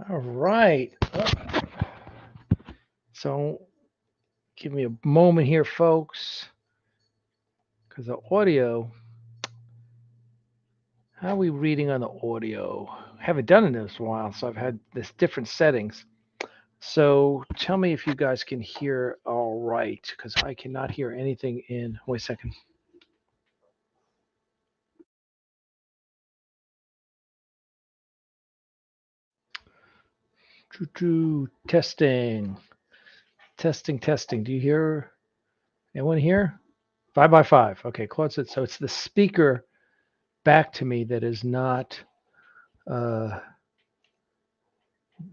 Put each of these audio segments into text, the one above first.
All right. So give me a moment here, folks, because the audio, how are we reading on the audio? I haven't done it in a while, so I've had this different settings. So tell me if you guys can hear all right, because I cannot hear anything in. Wait a second. Testing, testing. Do you hear anyone here? 5 by 5. Okay, close it. So it's the speaker back to me uh,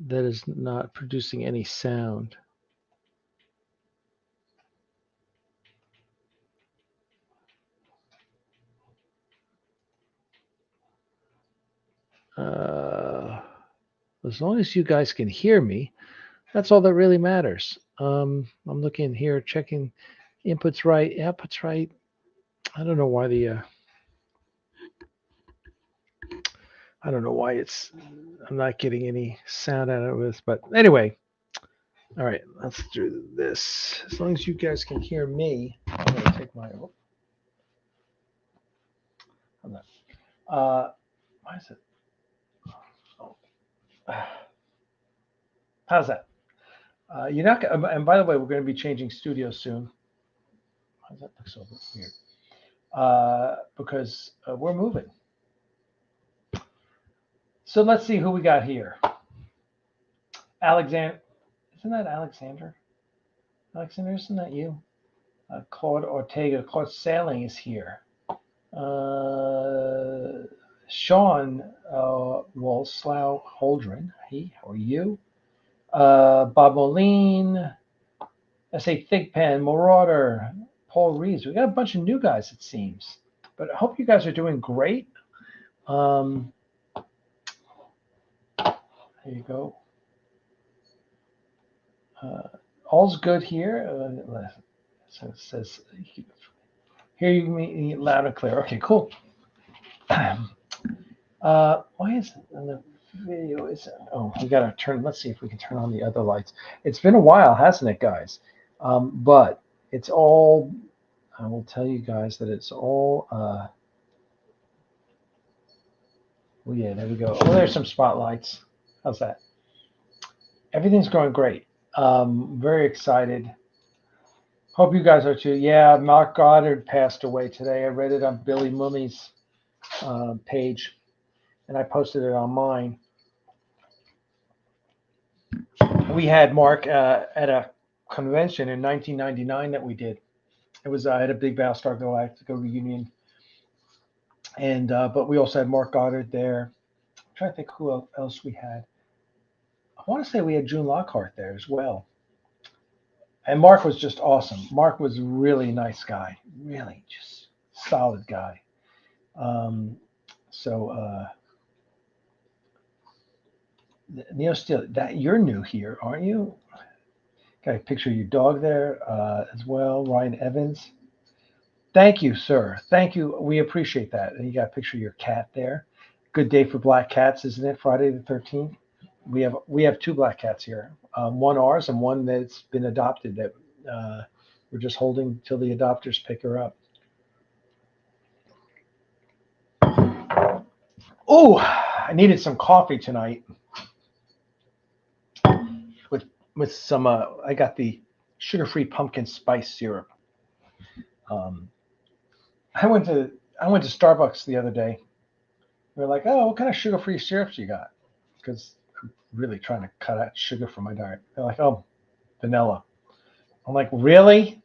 that is not producing any sound. Uh, as long as you guys can hear me, that's all that really matters. I'm looking here, checking inputs right, outputs right. I don't know why I don't know why I'm not getting any sound out of this, but anyway, all right, let's do this. As long as you guys can hear me, I'm gonna take my. I'm not. Why is it? Oh, how's that? You're not. And by the way, we're going to be changing studios soon. Why does that look so weird? Because we're moving. So let's see who we got here. Alexander, isn't that Alexander? Alexander, isn't that you? Claude Ortega, Claude Sailing is here. Sean Wolslow Holdren, hey, how are you? Bob Moline, S.A. Thigpen, Marauder, Paul Reeves. We got a bunch of new guys, it seems. But I hope you guys are doing great. There you go. All's good here. So it says, hear you me loud and clear. Okay, cool. Why is it in the video? Oh, we got to turn, let's see if we can turn on the other lights. It's been a while, hasn't it, guys? But it's all, I will tell you guys that it's all, well, yeah, there we go. Oh, there's some spotlights. How's that? Everything's going great. Very excited. Hope you guys are too. Yeah, Mark Goddard passed away today. I read it on Billy Mummy's page, and I posted it on mine. We had Mark at a convention in 1999 that we did. It was at a big Battlestar Galactica reunion, and but we also had Mark Goddard there. I'm trying to think who else we had. I want to say we had June Lockhart there as well. And Mark was just awesome. Mark was a really nice guy, really just solid guy. Um, so Neil Steele, that you're new here, aren't you? Got a picture of your dog there as well, Ryan Evans. Thank you, sir. Thank you. We appreciate that. And you got a picture of your cat there. Good day for black cats, isn't it? Friday the 13th. We have two black cats here. One ours and one that's been adopted that we're just holding till the adopters pick her up. Oh, I needed some coffee tonight with some. I got the sugar-free pumpkin spice syrup. Um, I went to Starbucks the other day. They're like, "Oh, what kind of sugar-free syrups you got?" Because I'm really trying to cut out sugar from my diet. They're like, "Oh, vanilla." I'm like, "Really?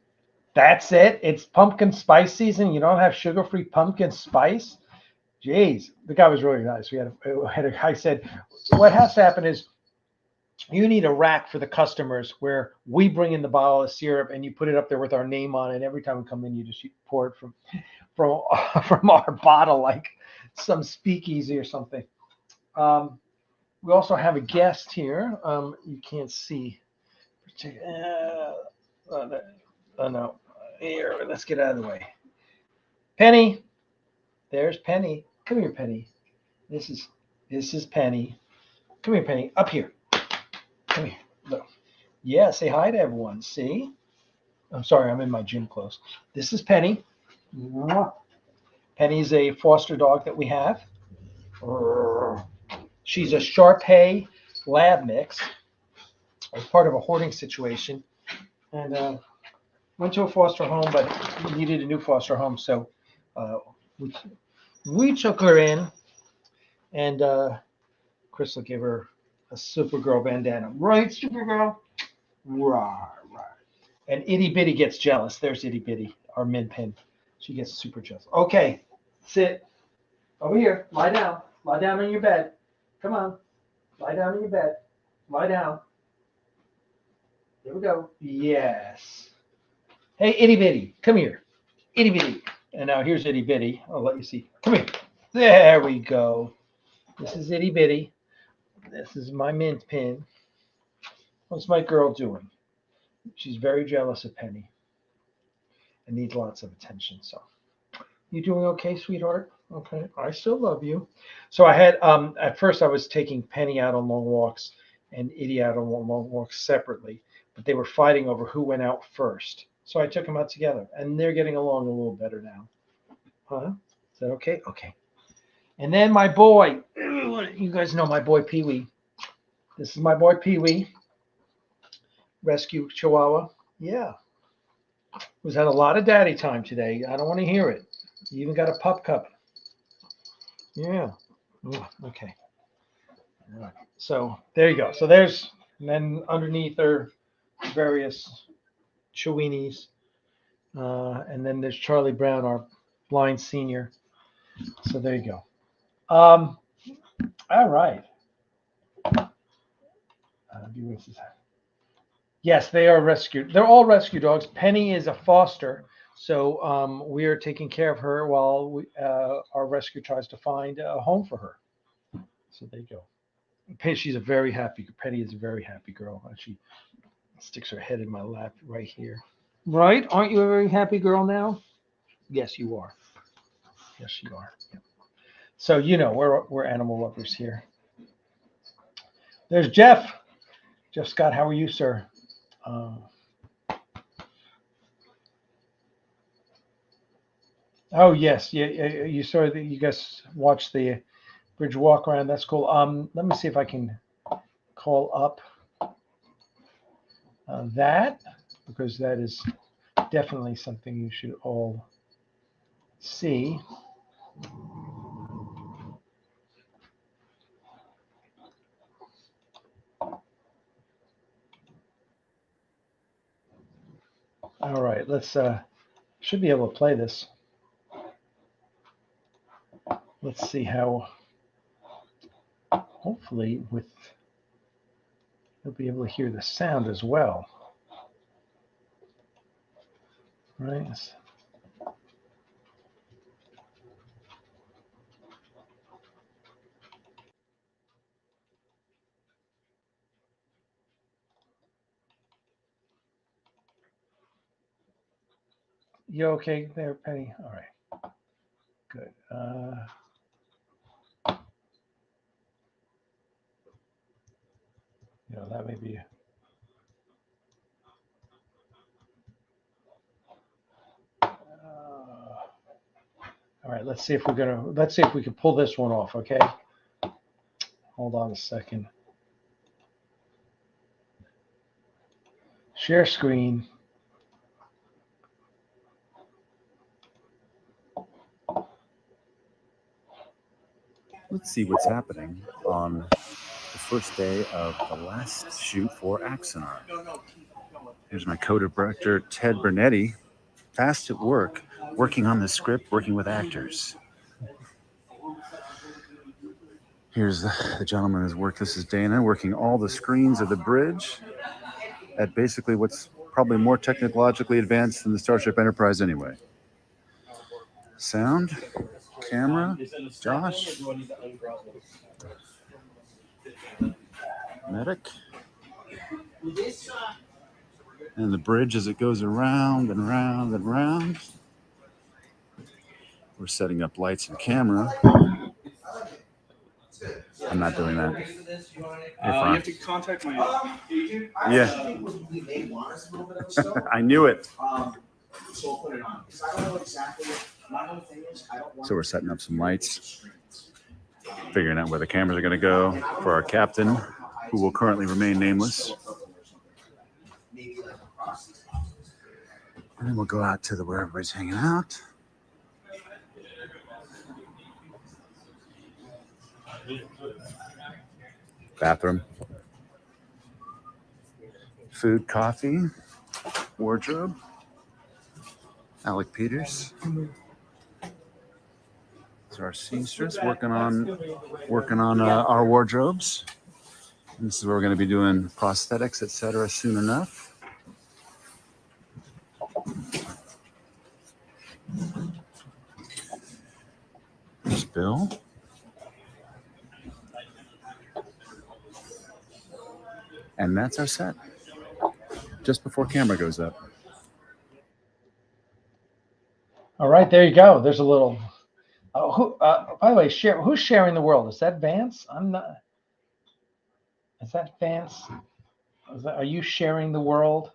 That's it? It's pumpkin spice season. You don't have sugar-free pumpkin spice?" Jeez, the guy was really nice. I said, "What has to happen is you need a rack for the customers where we bring in the bottle of syrup and you put it up there with our name on it. And every time we come in, you just pour it from from our bottle like some speakeasy or something." We also have a guest here. You can't see. No. Here, let's get out of the way. Penny. There's Penny. Come here, Penny. This is Penny. Come here, Penny. Up here. Come here. Look. Yeah, say hi to everyone. See? I'm sorry, I'm in my gym clothes. This is Penny. Penny's a foster dog that we have. She's a Shar-Pei lab mix. As part of a hoarding situation. And went to a foster home, but we needed a new foster home. So we took her in. And Crystal gave her a Supergirl bandana. Right, Supergirl? Right. And Itty Bitty gets jealous. There's Itty Bitty, our min pin. She gets super jealous. Okay, sit. Over here. Lie down. Lie down on your bed. Come on. Lie down on your bed. Lie down. Here we go. Yes. Hey, Itty Bitty. Come here. Itty Bitty. And now here's Itty Bitty. I'll let you see. Come here. There we go. This is Itty Bitty. This is my mint pin. What's my girl doing? She's very jealous of Penny and needs lots of attention. So, you doing okay, sweetheart? Okay, I still love you. So I had at first I was taking Penny out on long walks and Itty out on long walks separately, but they were fighting over who went out first. So I took them out together, and they're getting along a little better now. Huh? Is that okay? Okay. And then my boy, you guys know my boy Pee-wee. This is my boy Pee-wee. Rescue Chihuahua. Yeah. Who's had a lot of daddy time today. I don't want to hear it. You even got a pup cup. Yeah. Okay. All right. So there you go. So there's, and then underneath are various Cheweenies. And then there's Charlie Brown, our blind senior. So there you go. All right. Yes, they are rescued. They're all rescue dogs. Penny is a foster, so we are taking care of her while our rescue tries to find a home for her. So there you go. She's a very happy. Penny is a very happy girl. She sticks her head in my lap right here. Right? Aren't you a very happy girl now? Yes, you are. Yes, you are. Yep. So you know we're animal lovers here. There's Jeff. Jeff Scott, how are you, sir? Oh yes, yeah. You saw that. You guys watched the bridge walk around. That's cool. Let me see if I can call up that, because that is definitely something you should all see. All right, let's should be able to play this. Let's see how, hopefully you'll be able to hear the sound as well. Right? You okay there, Penny? All right, good. That may be. All right, let's see if we can pull this one off. Okay, hold on a second. Share screen. Let's see what's happening on the first day of the last shoot for Axanar. Here's my co-director, Ted Bernetti, fast at work, working on the script, working with actors. Here's the gentleman who's worked. This is Dana, working all the screens of the bridge at basically what's probably more technologically advanced than the Starship Enterprise anyway. Sound, camera, Josh, medic, and the bridge as it goes around and round and round. We're setting up lights and camera. I'm not doing that. You have to contact my agent. Yeah. I knew it. So we'll put it on. Because I don't know exactly. My whole thing is I don't want. So we're setting up some lights, figuring out where the cameras are going to go for our captain, who will currently remain nameless. And then we'll go out to where everybody's hanging out. Bathroom. Food, coffee, wardrobe. Alec Peters. It's our seamstress working on our wardrobes. And this is where we're going to be doing prosthetics, etc. soon enough. There's Bill. And that's our set. Just before camera goes up. All right, there you go. There's a little. By the way, who's sharing the world? Is that Vance? I'm not. Is that Vance? Are you sharing the world?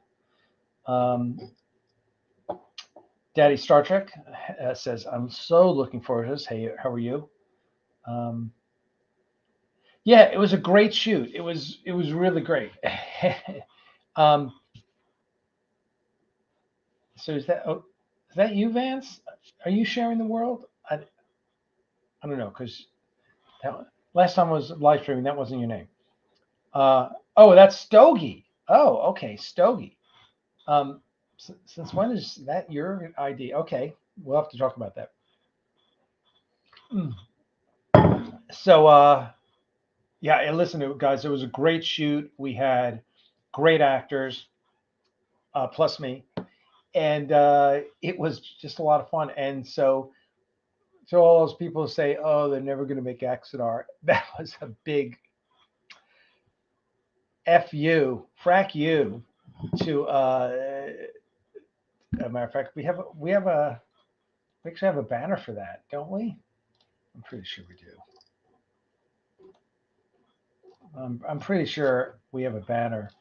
Daddy Star Trek says, "I'm so looking forward to this." Hey, how are you? Yeah, it was a great shoot. It was really great. So is that you, Vance? Are you sharing the world? I don't know, because last time I was live streaming, that wasn't your name. Oh, that's Stogie. Oh, okay, Stogie. Since when is that your ID? Okay, we'll have to talk about that. So, yeah, listen, guys, it was a great shoot. We had great actors, plus me, and it was just a lot of fun. And so all those people say, "Oh, they're never going to make Axanar," that was a big frack you to. As a matter of fact, we actually have a banner for that, don't we? I'm pretty sure we do. I'm pretty sure we have a banner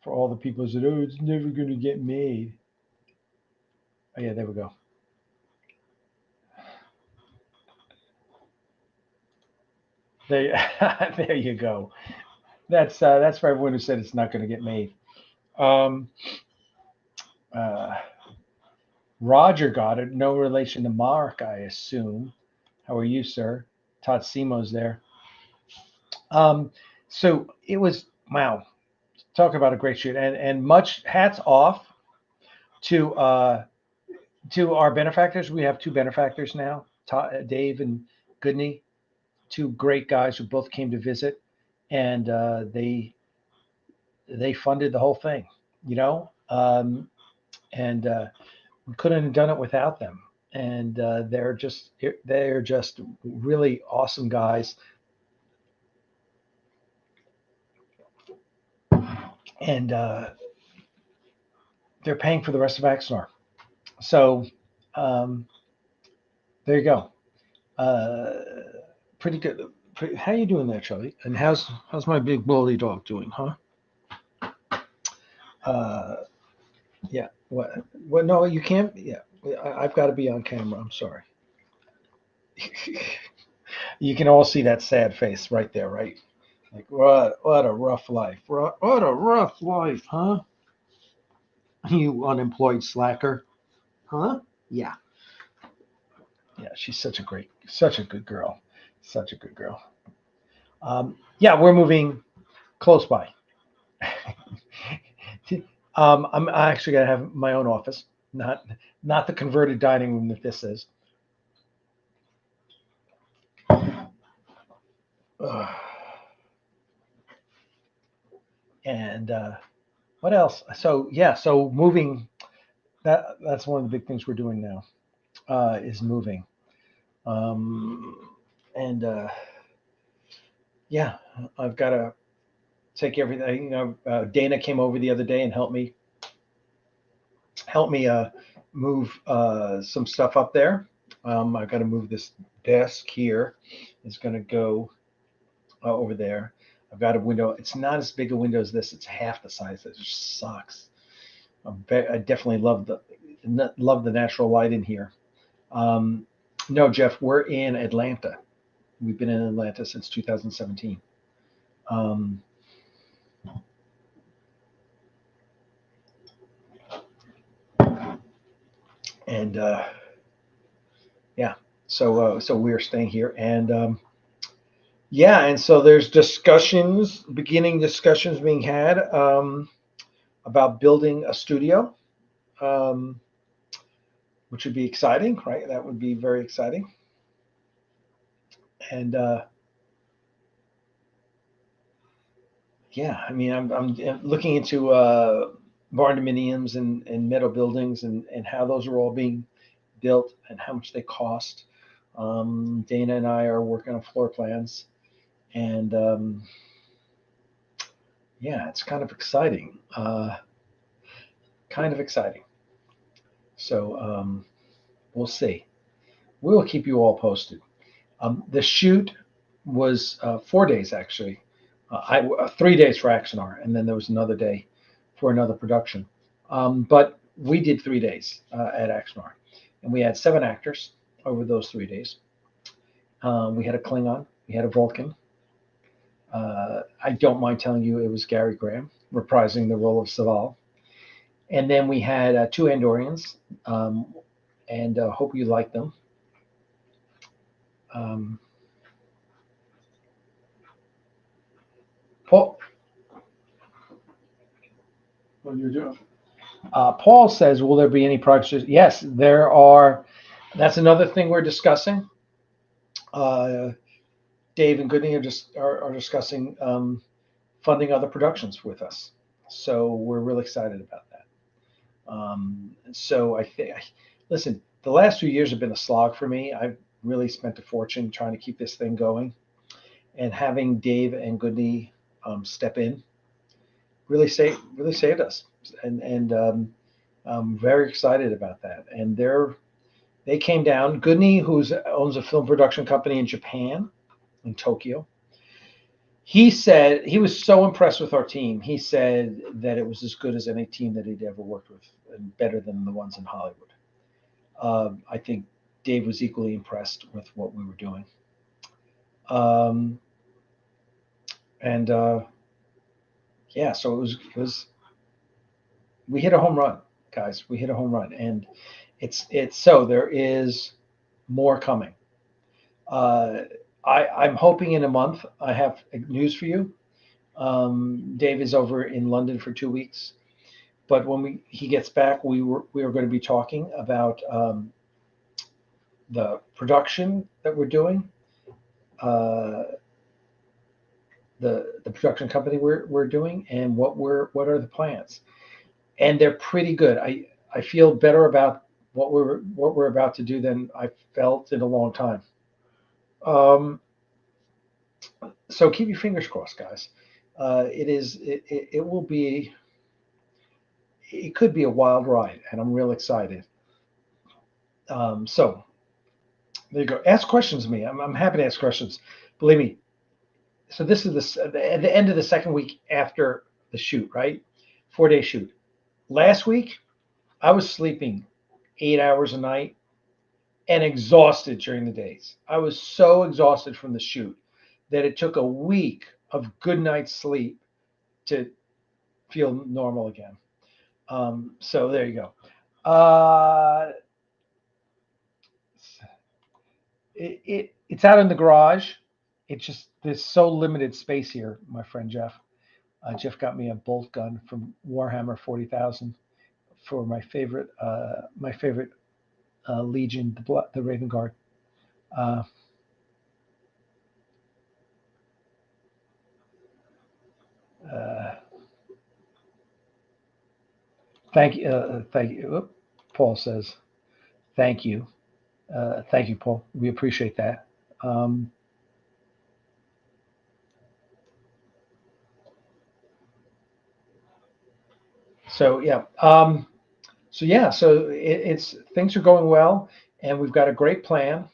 for all the people who said, "Oh, it's never going to get made." Oh yeah, there we go. There you go. That's for everyone who said it's not going to get made. Roger Goddard, no relation to Mark, I assume. How are you, sir? Todd Simo's there. So it was, wow, talk about a great shoot, and much hats off to our benefactors. We have two benefactors now, Dave and Goodney, two great guys who both came to visit, and they funded the whole thing, and we couldn't have done it without them. And they're just really awesome guys. And they're paying for the rest of Axanar. So there you go. Pretty good. How you doing there, Charlie? And how's my big bloody dog doing, huh? Yeah. What? No, you can't. Yeah. I've got to be on camera. I'm sorry. You can all see that sad face right there, right? Like, what a rough life. What a rough life, huh? You unemployed slacker. Huh? Yeah. Yeah, she's such a good girl. Such a good girl. Yeah, we're moving close by. I'm actually going to have my own office, not the converted dining room that this is. And what else? So yeah, so moving. That's one of the big things we're doing now, is moving. And yeah, I've got to take everything. Dana came over the other day and helped me move some stuff up there. I've got to move this desk here. It's going to go over there. I've got a window. It's not as big a window as this. It's half the size. It just sucks. I definitely love the natural light in here. No, Jeff, we're in Atlanta. We've been in Atlanta since 2017. And yeah, so we're staying here, and yeah, and so there's beginning discussions being had about building a studio, which would be exciting, right? That would be very exciting. And yeah, I mean, I'm looking into barn dominiums and metal buildings and how those are all being built and how much they cost. Dana and I are working on floor plans, and yeah, it's kind of exciting. So we'll see. We will keep you all posted. The shoot was 4 days actually. 3 days for Axanar, and then there was another day for another production. But we did 3 days at Axanar, and we had 7 actors over those 3 days. We had a Klingon, we had a Vulcan. I don't mind telling you it was Gary Graham reprising the role of Saval. And then we had 2 Andorians, and hope you like them. Paul, what are you doing? Paul says, will there be any projects? Yes, there are. That's another thing we're discussing. Dave and Goodney are discussing funding other productions with us. So we're really excited about that. So I think, listen, the last few years have been a slog for me. I've really spent a fortune trying to keep this thing going, and having Dave and Goodney step in really saved us, and I'm very excited about that. And they came down. Goodney, who owns a film production company in Japan, in Tokyo, he said he was so impressed with our team. He said that it was as good as any team that he'd ever worked with, and better than the ones in Hollywood. I think Dave was equally impressed with what we were doing. And yeah, so it was we hit a home run, guys. We hit a home run, and it's so there is more coming. I'm hoping in a month I have news for you. Dave is over in London for 2 weeks, but when he gets back, we are going to be talking about the production that we're doing, the production company we're doing, and what are the plans. And they're pretty good. I feel better about what we're about to do than I felt in a long time. So keep your fingers crossed, guys. It will be. It could be a wild ride, and I'm real excited. So there you go. Ask questions to me. I'm happy to ask questions. Believe me. So this is at the end of the second week after the shoot, right? 4-day shoot. Last week, I was sleeping 8 hours a night and exhausted during the days. I was so exhausted from the shoot that it took a week of good night's sleep to feel normal again. So there you go. It's out in the garage. It's just there's so limited space here, my friend Jeff. Jeff got me a bolt gun from Warhammer 40,000 for my favorite Legion, the Raven Guard. Thank you. Thank you. Paul says, thank you. Thank you, Paul. We appreciate that. So yeah. So it's things are going well, and we've got a great plan.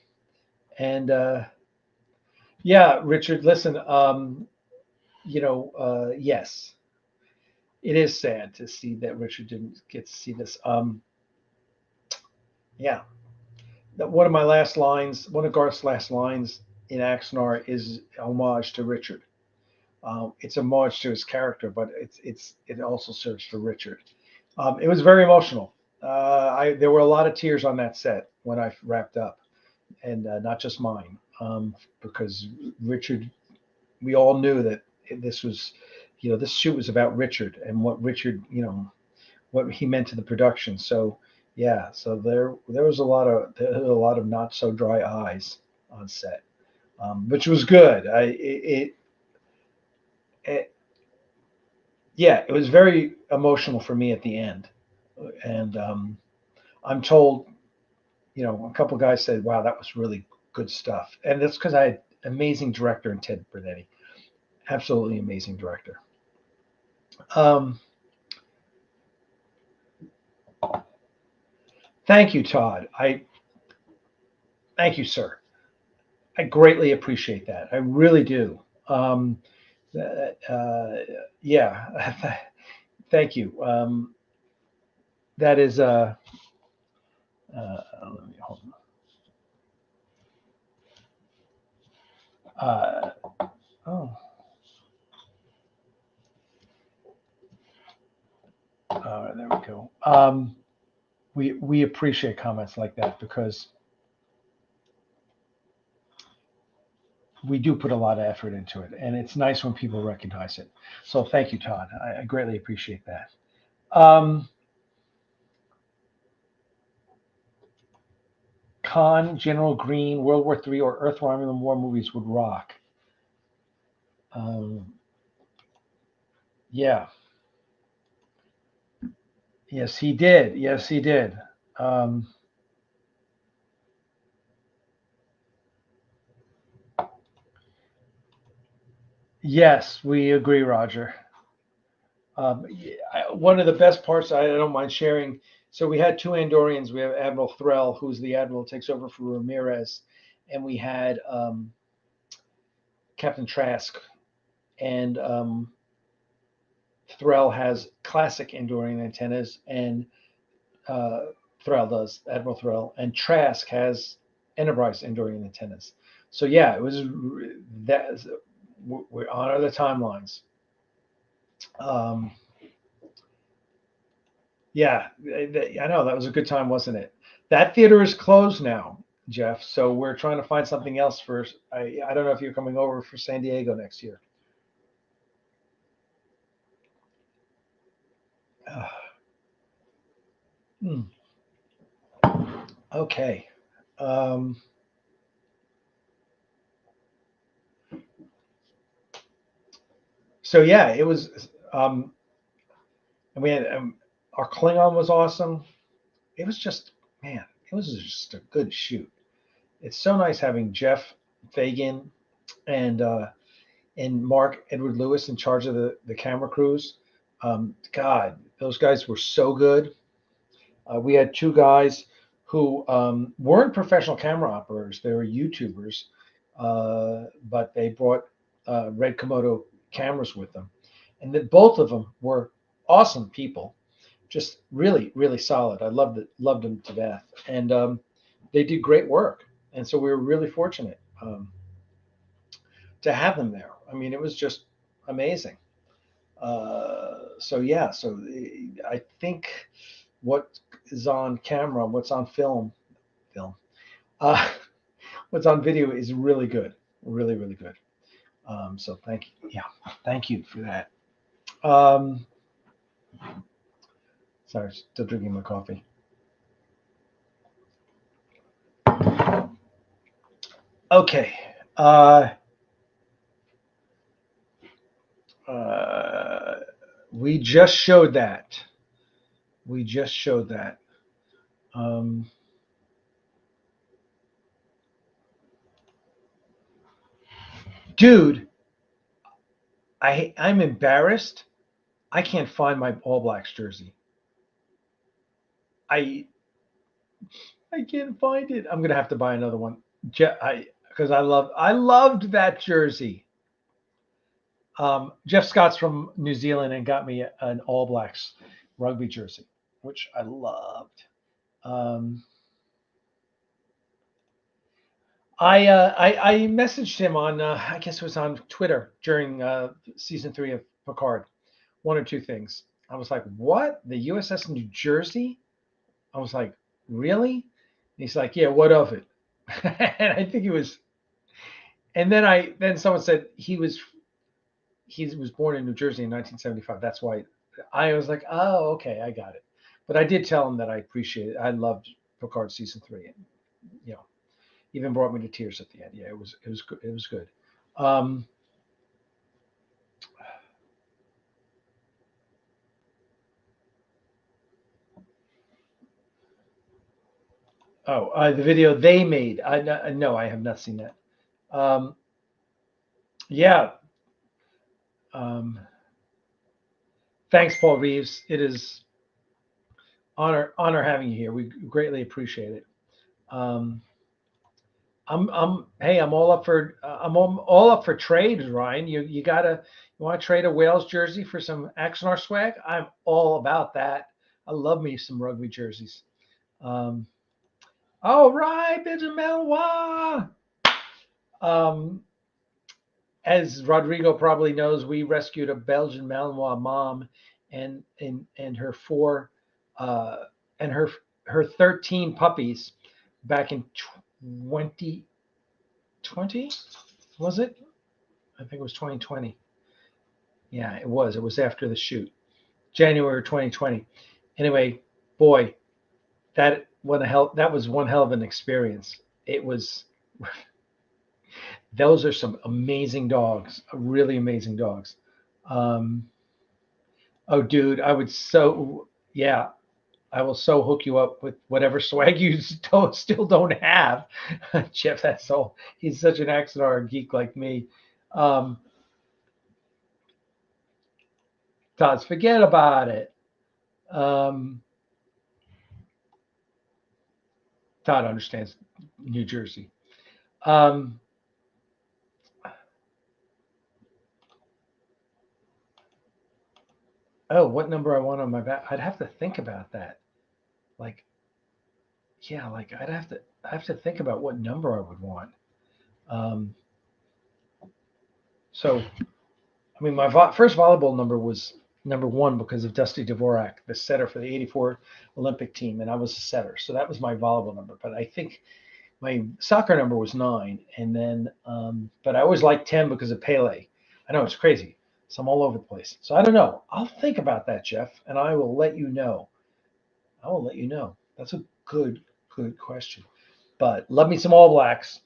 And Yeah, Richard, listen, yes, it is sad to see that Richard didn't get to see this. Yeah, one of my last lines, one of Garth's last lines in Axanar is homage to Richard. It's a homage to his character, but it also serves for Richard. It was very emotional. There were a lot of tears on that set when I wrapped up, and not just mine, because Richard. We all knew that this was, this shoot was about Richard and what Richard, what he meant to the production. So yeah, so there was a lot of not so dry eyes on set, which was good. It yeah, it was very emotional for me at the end, and I'm told, a couple of guys said, "Wow, that was really good stuff," and that's because I had amazing director in Ted Bernetti, absolutely amazing director. Um, Thank you, Todd. Thank you, sir. I greatly appreciate that. I really do. Yeah, thank you. That is let me hold on. Oh, there we go. We appreciate comments like that because we do put a lot of effort into it, and it's nice when people recognize it. So thank you, Todd. I greatly appreciate that. Khan, General Green, World War III, or Earth Romulan War movies would rock. Yeah. Yes, he did. Yes, he did. Um, yes, we agree, Roger. One of the best parts, I don't mind sharing. So we had two Andorians. We have Admiral Threll, who's the admiral who takes over for Ramirez, and we had Captain Trask. And Threll has classic Andorian antennas, and Threll does, Admiral Threll, and Trask has Enterprise Andorian antennas. So yeah, it was that. We honor the timelines. Um, yeah, I know that was a good time, wasn't it? That theater is closed now, Jeff. So we're trying to find something else for. I don't know if you're coming over for San Diego next year. Hmm. Okay. Um, so yeah, it was. And we had our Klingon was awesome. It was just, man, it was just a good shoot. It's so nice having Jeff Fagan and Mark Edward Lewis in charge of the camera crews. God, those guys were so good. We had two guys who weren't professional camera operators; they were YouTubers, but they brought Red Komodo cameras with them, and that both of them were awesome people, just really, really solid. I loved them to death, and they did great work. And so we were really fortunate to have them there. I mean, it was just amazing. So yeah, so I think what is on camera, what's on film, uh, what's on video is really good, really, really good. So thank you for that. Um, Sorry, still drinking my coffee. Okay. Uh, we just showed that. We just showed that. Um, Dude, I'm embarrassed. I can't find my All Blacks jersey. I I can't find it. I'm gonna have to buy another one. Because because I loved that jersey. Jeff Scott's from New Zealand and got me an All Blacks rugby jersey, which I loved. I messaged him on I guess it was on Twitter during season 3 of Picard. One or two things. I was like, "What? The USS New Jersey?" I was like, "Really?" And he's like, "Yeah, what of it?" And I think he was. And then someone said he was born in New Jersey in 1975. That's why I was like, "Oh, okay, I got it." But I did tell him that I appreciate it. I loved Picard season 3, and even brought me to tears at the end. Yeah, it was good. It was good. The video they made. No, I have not seen that. Yeah. Thanks, Paul Reeves. It is honor having you here. We greatly appreciate it. I'm all up for all up for trades, Ryan. You want to trade a Wales jersey for some Axanar swag? I'm all about that. I love me some rugby jerseys. All right, Benjamin. As Rodrigo probably knows, we rescued a Belgian Malinois mom and her her 13 puppies back in 2020. Was it? I think it was 2020. Yeah, it was. It was after the shoot, January 2020. Anyway, boy, that was one hell of an experience. It was. Those are some amazing dogs, really amazing dogs. Oh, dude, I will so hook you up with whatever swag you still don't have. Jeff, that's all. He's such an Axanar geek like me. Todd's, forget about it. Todd understands New Jersey. Oh, what number I want on my back? I'd have to think about that. I'd have to think about what number I would want. So, I mean, my first volleyball number was number 1 because of Dusty Dvorak, the setter for the '84 Olympic team, and I was a setter, so that was my volleyball number. But I think my soccer number was 9, and then, but I always liked 10 because of Pele. I know it's crazy. So I'm all over the place. So I don't know. I'll think about that, Jeff, and I will let you know. That's a good question. But love me some All Blacks.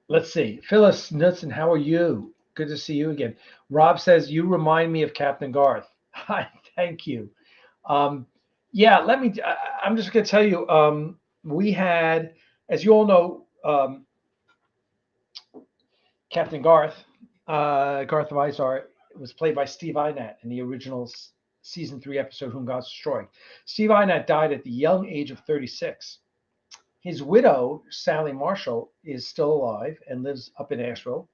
Let's see. Phyllis Knudsen, how are you? Good to see you again. Rob says, you remind me of Captain Garth. Thank you. I'm just going to tell you, we had, as you all know, Captain Garth of Izar, was played by Steve Inat in the original season 3 episode Whom Gods Destroy. Steve Inat died at the young age of 36. His widow, Sally Marshall, is still alive and lives up in Asheville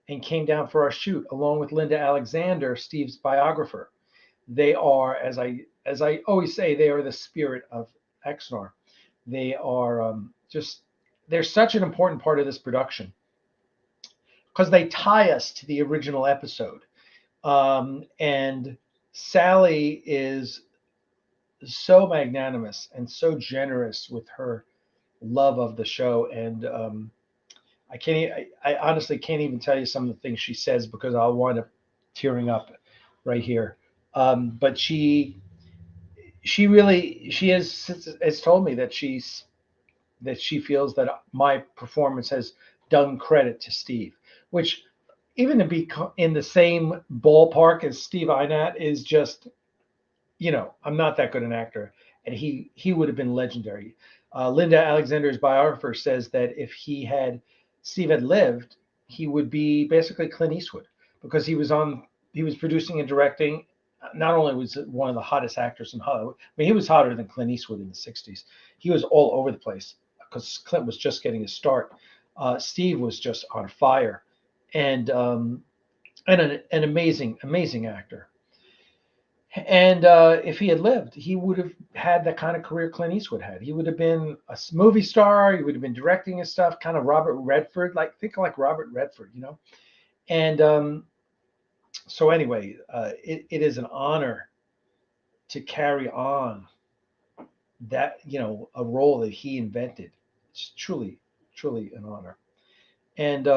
and came down for our shoot along with Linda Alexander, Steve's biographer. They are, as I always say, they are the spirit of Axanar. They are they're such an important part of this production because they tie us to the original episode. And Sally is so magnanimous and so generous with her love of the show. And I honestly can't even tell you some of the things she says because I'll wind up tearing up right here. But she has told me that she feels that my performance has done credit to Steve, which even to be in the same ballpark as Steve Inat is just, I'm not that good an actor, and he would have been legendary. Linda Alexander's biographer says that if Steve had lived, he would be basically Clint Eastwood because he was producing and directing. Not only was it one of the hottest actors in Hollywood, I mean, he was hotter than Clint Eastwood in the 60s. He was all over the place. because Clint was just getting his start. Steve was just on fire, and an amazing actor. And if he had lived, he would have had the kind of career Clint Eastwood had. He would have been a movie star. He would have been directing his stuff, kind of Robert Redford, think like Robert Redford, you know. And so anyway, it is an honor to carry on that, you know, a role that he invented. It's truly an honor. And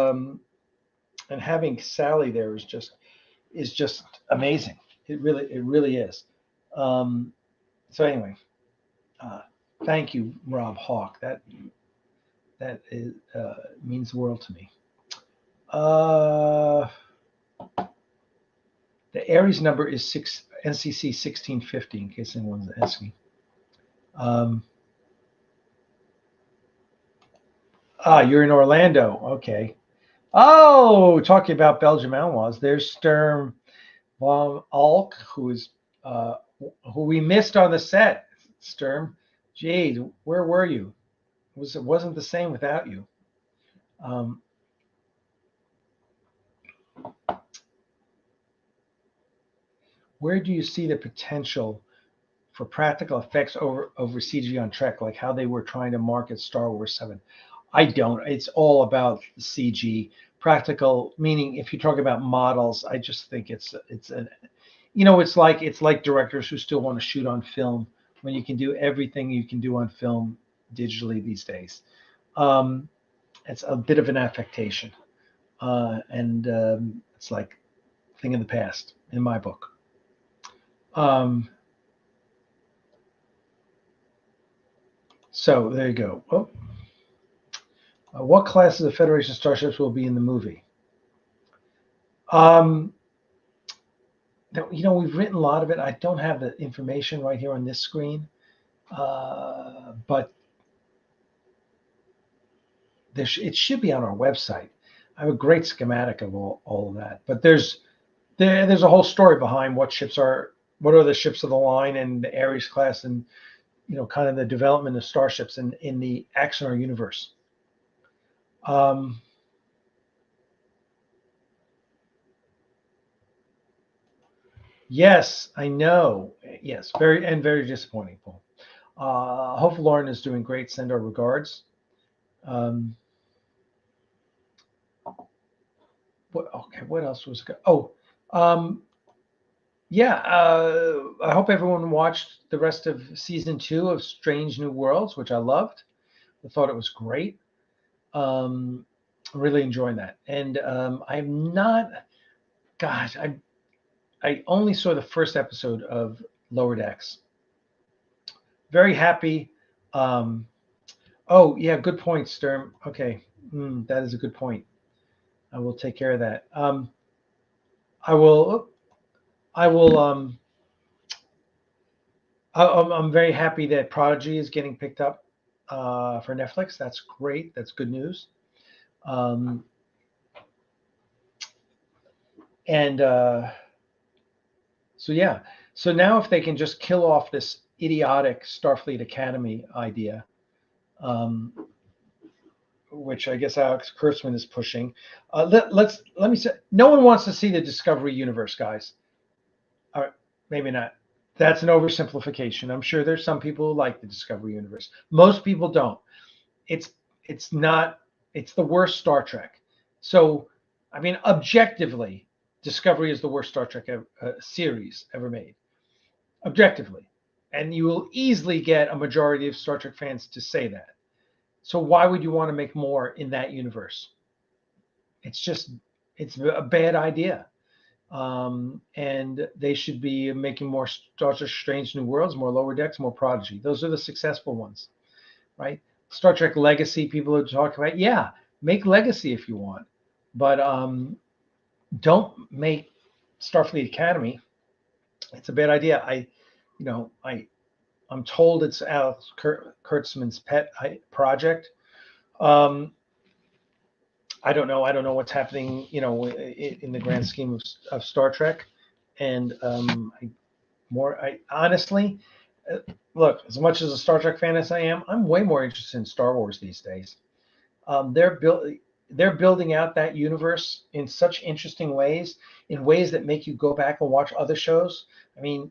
having Sally there is just amazing. It really is. So anyway, thank you, Rob Hawke. That is, means the world to me. The Aries number is NCC 1650, in case anyone's asking. You're in Orlando. Okay. Oh, talking about Belgium Outlaws. There's Sturm von Alk, who we missed on the set. Sturm, gee, where were you? It wasn't the same without you. Where do you see the potential for practical effects over CG on Trek, like how they were trying to market Star Wars 7? I don't. It's all about CG. Practical, meaning if you talk about models, I just think it's like directors who still want to shoot on film when you can do everything you can do on film digitally these days. It's a bit of an affectation, and it's like a thing of the past in my book. So there you go. Oh. What classes of Federation starships will be in the movie? We've written a lot of it. I don't have the information right here on this screen, but it should be on our website. I have a great schematic of all of that. But there's a whole story behind what are the ships of the line and the Ares class, and kind of the development of starships in the Axanar universe. Yes, I know. Yes, very disappointing, Paul. Hope Lauren is doing great. Send our regards. What else was good? I hope everyone watched the rest of season 2 of Strange New Worlds, which I loved. I thought it was great. Really enjoying that. And I'm not, gosh, I only saw the first episode of Lower Decks. Very happy. Good point, Sturm. Okay, that is a good point. I will take care of that. I'm very happy that Prodigy is getting picked up for Netflix. That's great. That's good news. So now if they can just kill off this idiotic Starfleet Academy idea, which I guess Alex Kurtzman is pushing. Let me say, no one wants to see the Discovery universe, guys. All right, maybe not. That's an oversimplification. I'm sure there's some people who like the Discovery universe. Most people don't. It's the worst Star Trek. So, I mean, objectively, Discovery is the worst Star Trek series ever made. Objectively. And you will easily get a majority of Star Trek fans to say that. So why would you want to make more in that universe? It's a bad idea. And they should be making more Star Trek Strange New Worlds, more Lower Decks, more Prodigy. Those are the successful ones, right? Star Trek Legacy, people are talking about, yeah, make Legacy if you want. But don't make Starfleet Academy. It's a bad idea. I'm told it's Alex Kurtzman's pet project. I don't know. I don't know what's happening, in the grand scheme of Star Trek. And honestly, look, as much as a Star Trek fan as I am, I'm way more interested in Star Wars these days. They're building out that universe in such interesting ways, in ways that make you go back and watch other shows. I mean,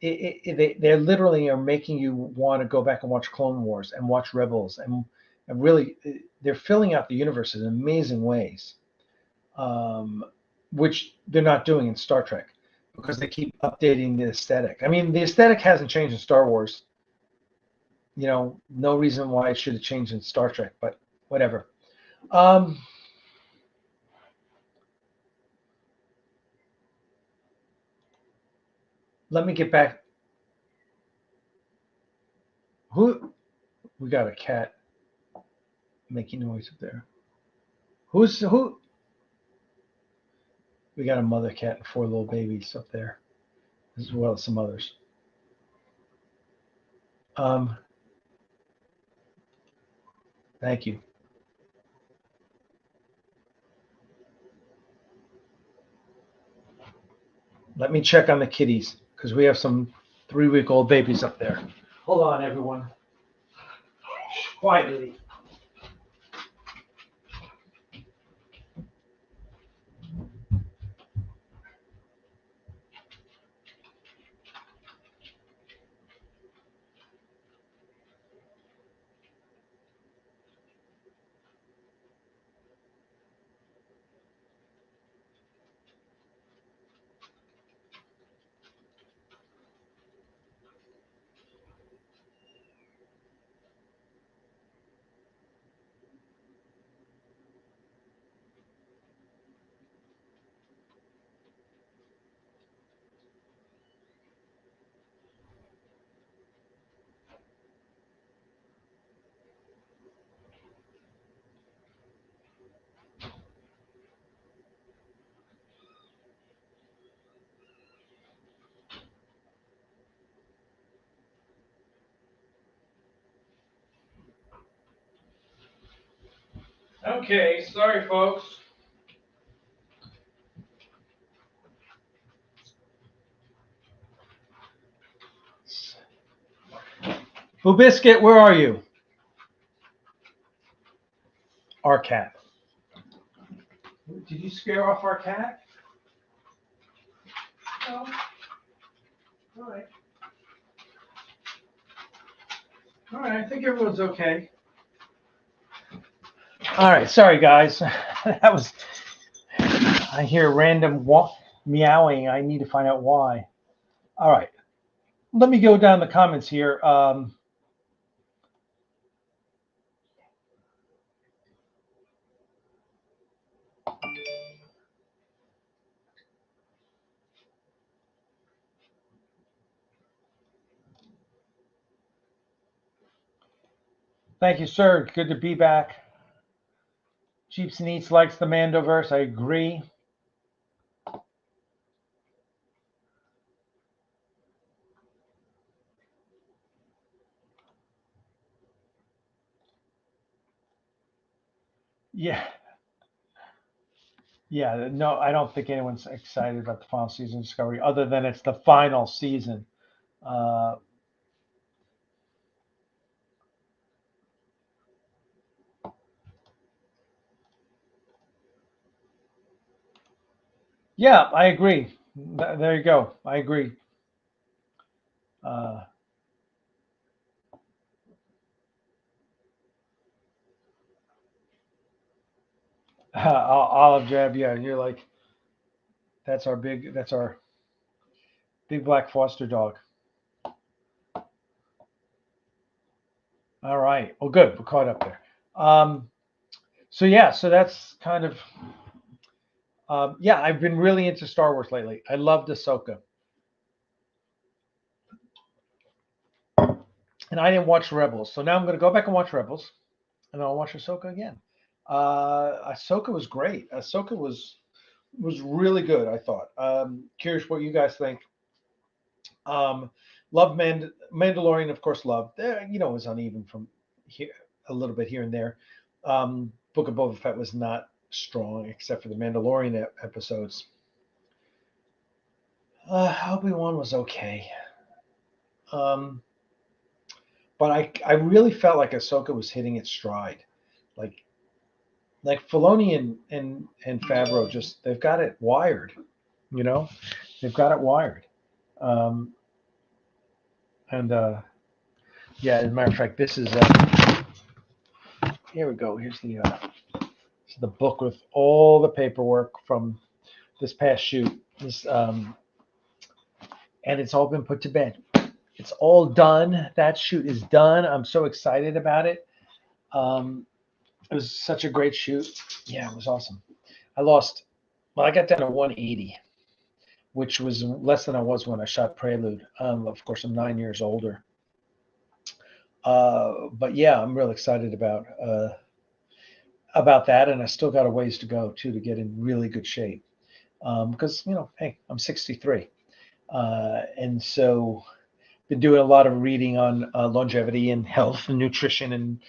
they literally are making you want to go back and watch Clone Wars and watch Rebels, and really, they're filling out the universe in amazing ways, which they're not doing in Star Trek because they keep updating the aesthetic. I mean, the aesthetic hasn't changed in Star Wars. No reason why it should have changed in Star Trek, but whatever. Let me get back. Who? We got a cat making noise up there. Who? We got a mother cat and 4 little babies up there, as well as some others. Thank you. Let me check on the kitties because we have some 3-week-old babies up there. Hold on, everyone. Quietly. Okay, sorry, folks. Boo Biscuit, where are you? Our cat. Did you scare off our cat? No. All right. All right, I think everyone's okay. All right, sorry guys. That was. I hear random meowing. I need to find out why. All right, let me go down the comments here. Thank you, sir. Good to be back. Cheaps and Eats likes the Mandoverse. I agree. Yeah. Yeah, no, I don't think anyone's excited about the final season of Discovery, other than it's the final season. Yeah, I agree. There you go. I agree. Olive Jab, yeah, you're like, that's our big black foster dog. All right. Well, good. We're caught up there. So that's kind of, I've been really into Star Wars lately. I loved Ahsoka. And I didn't watch Rebels. So now I'm going to go back and watch Rebels. And I'll watch Ahsoka again. Ahsoka was great. Ahsoka was really good, I thought. Curious what you guys think. Love Mandalorian, of course, loved. It was uneven from here, a little bit here and there. Book of Boba Fett was not strong, except for the Mandalorian episodes. Obi-Wan was okay. But I really felt like Ahsoka was hitting its stride. Like Filoni and Favreau they've got it wired, you know? They've got it wired. Yeah, as a matter of fact, this is here we go. Here's the book with all the paperwork from this past shoot. And it's all been put to bed. It's all done. That shoot is done. I'm so excited about it. It was such a great shoot. Yeah, it was awesome. I got down to 180, which was less than I was when I shot Prelude. Of course, I'm 9 years older. But yeah, I'm real excited about that, and I still got a ways to go too to get in really good shape. Because hey, I'm 63, and so been doing a lot of reading on longevity and health and nutrition and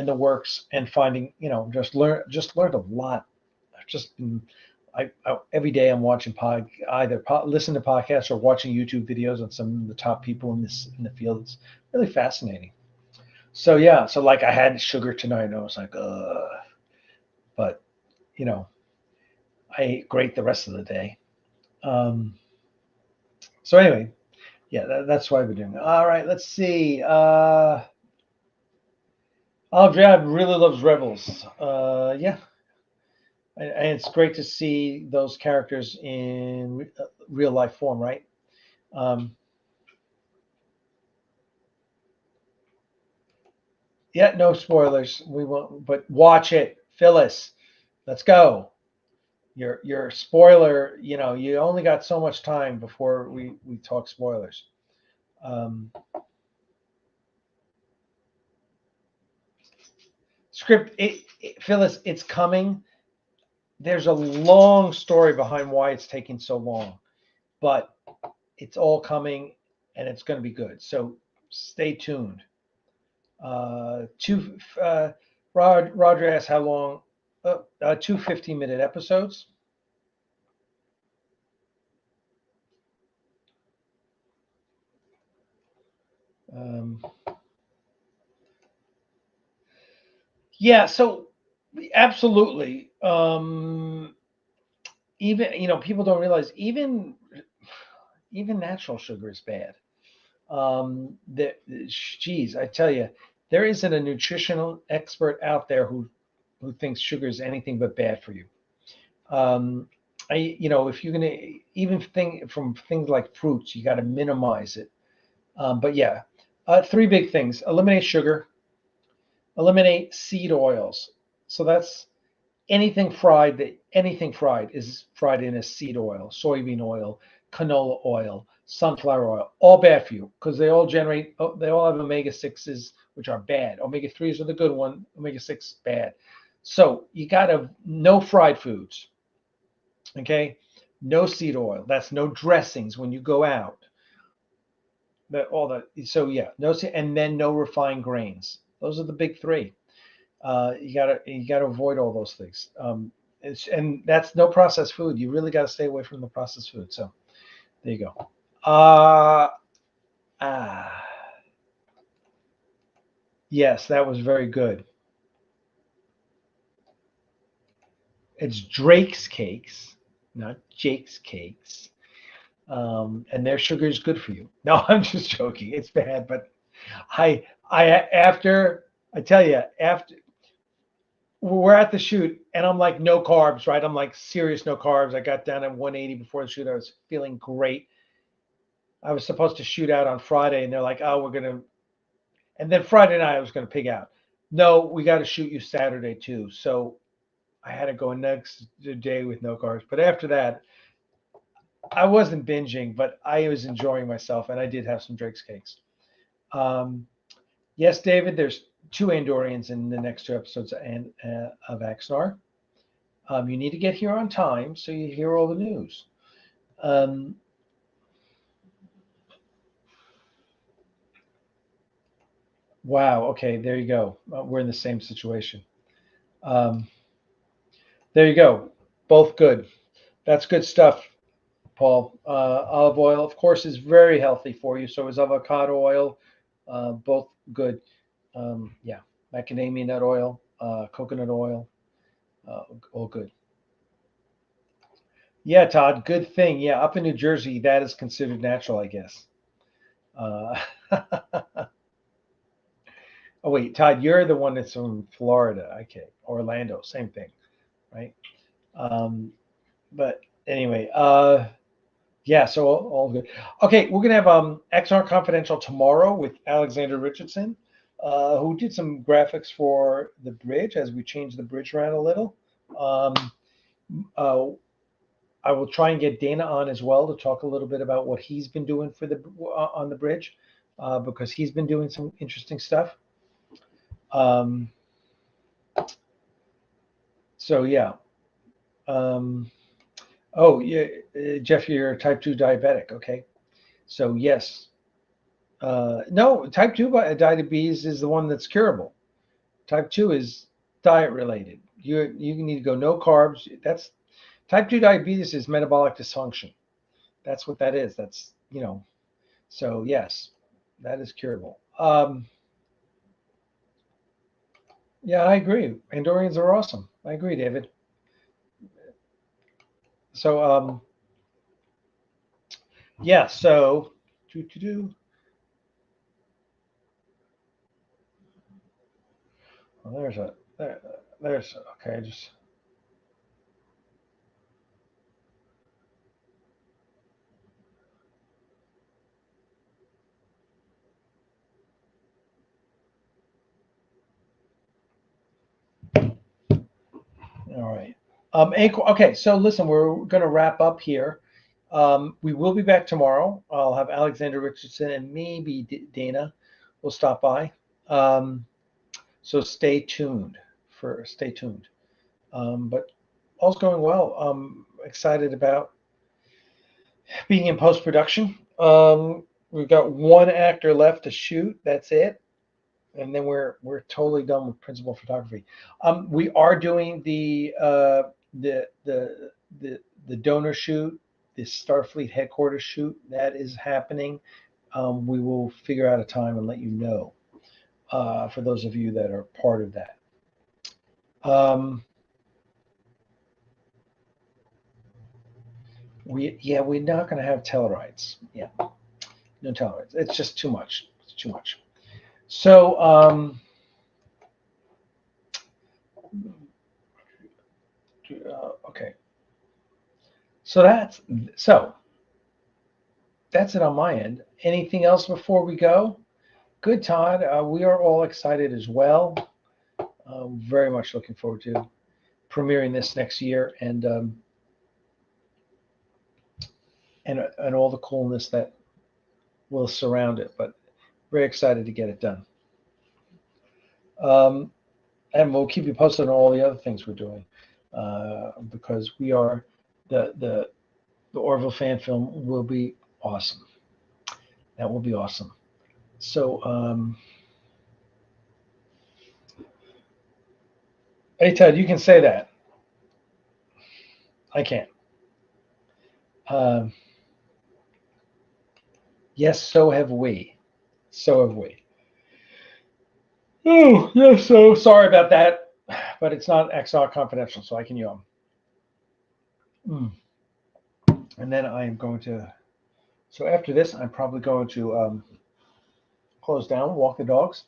the works, and finding just learned a lot. I've just been every day I'm watching listen to podcasts or watching YouTube videos on some of the top people in the field. It's really fascinating. So yeah, like I had sugar tonight and I was like, but I ate great the rest of the day. So anyway, yeah, that's what I've been doing. All right, let's see. Jad really loves Rebels. Yeah. And it's great to see those characters in real life form, right? Yeah, no spoilers. We won't, but watch it, Phyllis. Let's go. Your spoiler. You only got so much time before we talk spoilers. Script, Phyllis, it's coming. There's a long story behind why it's taking so long, but it's all coming and it's going to be good. So stay tuned. Roger asked how long. 2 15-minute episodes. Yeah, so absolutely. Even people don't realize even natural sugar is bad. Geez, I tell you, there isn't a nutritional expert out there who thinks sugar is anything but bad for you. If you're gonna even think from things like fruits, you got to minimize it. But yeah, 3 big things: eliminate sugar, eliminate seed oils. So that's anything fried. Anything fried is fried in a seed oil, soybean oil, canola oil, sunflower oil, all bad for you because they all have omega-6s, which are bad. Omega-3s are the good one, omega-6 bad. So you got no fried foods, okay? No seed oil. That's no dressings when you go out. And then no refined grains. Those are the big 3. You gotta avoid all those things. And that's no processed food. You really got to stay away from the processed food. So there you go. Yes, that was very good. It's Drake's Cakes, not Jake's Cakes. And their sugar is good for you. No, I'm just joking. It's bad, but after we're at the shoot and I'm like, no carbs, right? I'm like serious no carbs. I got down at 180 before the shoot. I was feeling great. I was supposed to shoot out on Friday and they're like, oh, and then Friday night I was going to pig out. No, we got to shoot you Saturday too. So I had to go next day with no carbs. But after that, I wasn't binging, but I was enjoying myself and I did have some Drake's Cakes. Yes, David, there's 2 Andorians in the next 2 episodes of Axanar. You need to get here on time so you hear all the news. Wow. Okay, there you go. We're in the same situation. There you go. Both good. That's good stuff. Paul. Olive oil, of course, is very healthy for you. So is avocado oil. Both good. Yeah, macadamia nut oil, coconut oil, all good. Yeah, Todd, good thing. Yeah, up in New Jersey, that is considered natural, I guess. Uh, oh wait, Todd, you're the one that's from Florida. Okay, Orlando, same thing, right? But anyway, yeah, so all good. Okay, we're gonna have Axanar Confidential tomorrow with Alexander Richardson, who did some graphics for the bridge as we changed the bridge around a little. Um, uh, I will try and get Dana on as well to talk a little bit about what he's been doing for the on the bridge, because he's been doing some interesting stuff. Um, so yeah. Um, oh yeah, Jeff, you're type 2 diabetic. Okay, so yes. No, type 2 diabetes is the one that's curable. Type 2 is diet related. You need to go no carbs. That's type 2 diabetes is metabolic dysfunction. That's what that is. That's, so yes, that is curable. Yeah, I agree. Andorians are awesome. I agree, David. So, yeah, so, well, okay, just, all right. Okay, so listen, we're going to wrap up here. We will be back tomorrow. I'll have Alexander Richardson and maybe Dana will stop by. So stay tuned. But all's going well. I'm excited about being in post production. We've got one actor left to shoot. That's it, and then we're totally done with principal photography. We are doing the donor shoot, the Starfleet headquarters shoot. That is happening. We will figure out a time and let you know, for those of you that are part of that. We're not going to have Tellarites. Yeah, no Tellarites. It's just too much. It's too much. So, okay. So that's it on my end. Anything else before we go? Good, Todd. We are all excited as well. Very much looking forward to premiering this next year and all the coolness that will surround it. But very excited to get it done. And we'll keep you posted on all the other things we're doing, because we are the Orville fan film will be awesome. That will be awesome. So, hey Ted, you can say that. I can't. Yes, so have we. So have we. Oh, yes. So sorry about that, but it's not Axanar Confidential, so I can yawn. And then I am going to. So after this, I'm probably going to close down, walk the dogs,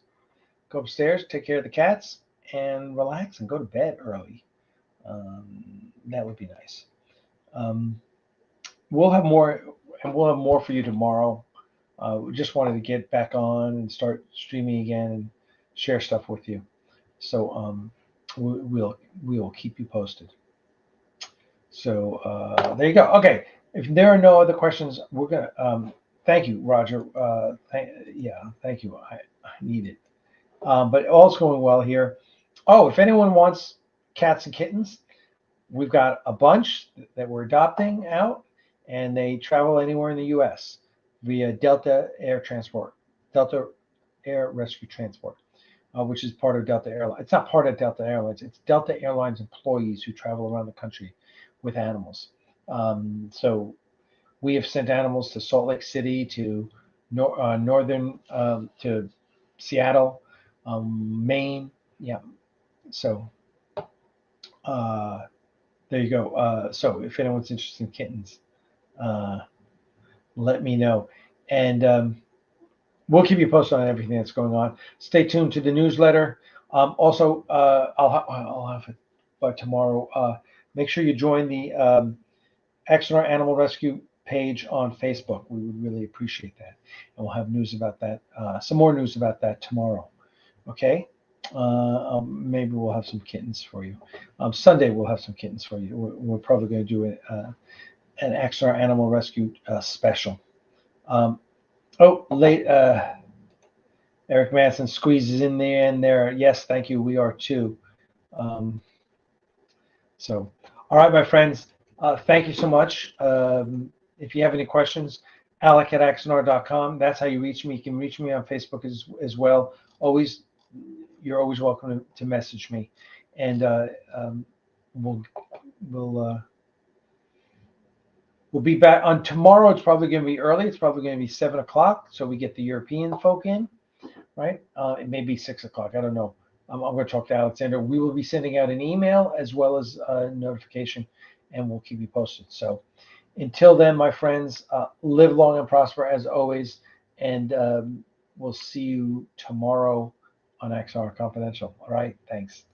go upstairs, take care of the cats, and relax and go to bed early. That would be nice. We'll have more for you tomorrow. We just wanted to get back on and start streaming again and share stuff with you. So we'll keep you posted. So there you go. Okay, if there are no other questions, we're gonna. Thank you, Roger. Thank you. I need it. But all's going well here. Oh, if anyone wants cats and kittens, we've got a bunch that we're adopting out, and they travel anywhere in the U.S. via Delta Air Rescue Transport, which is part of Delta Airlines. It's not part of Delta Airlines. It's Delta Airlines employees who travel around the country with animals. So We have sent animals to Salt Lake City, to northern, to Seattle, Maine. Yeah. So there you go. So if anyone's interested in kittens, let me know. And we'll keep you posted on everything that's going on. Stay tuned to the newsletter. Also, I'll have it by tomorrow. Make sure you join the Axanar Animal Rescue page on Facebook. We would really appreciate that. And we'll have news about that, some more news about that tomorrow. Okay? Maybe we'll have some kittens for you. Sunday, we'll have some kittens for you. We're probably going to do an Axanar Animal Rescue special. Eric Manson squeezes in the end there. Yes, thank you. We are too. So, all right, my friends. Thank you so much. If you have any questions, Alec at Axanar.com. That's how you reach me. You can reach me on Facebook as well. You're always welcome to message me. And we'll be back on tomorrow. It's probably going to be early. It's probably going to be 7 o'clock, so we get the European folk in, right? It may be 6 o'clock. I don't know. I'm going to talk to Alexander. We will be sending out an email as well as a notification, and we'll keep you posted. So until then, my friends, live long and prosper as always, and we'll see you tomorrow on Axanar Confidential. All right? Thanks.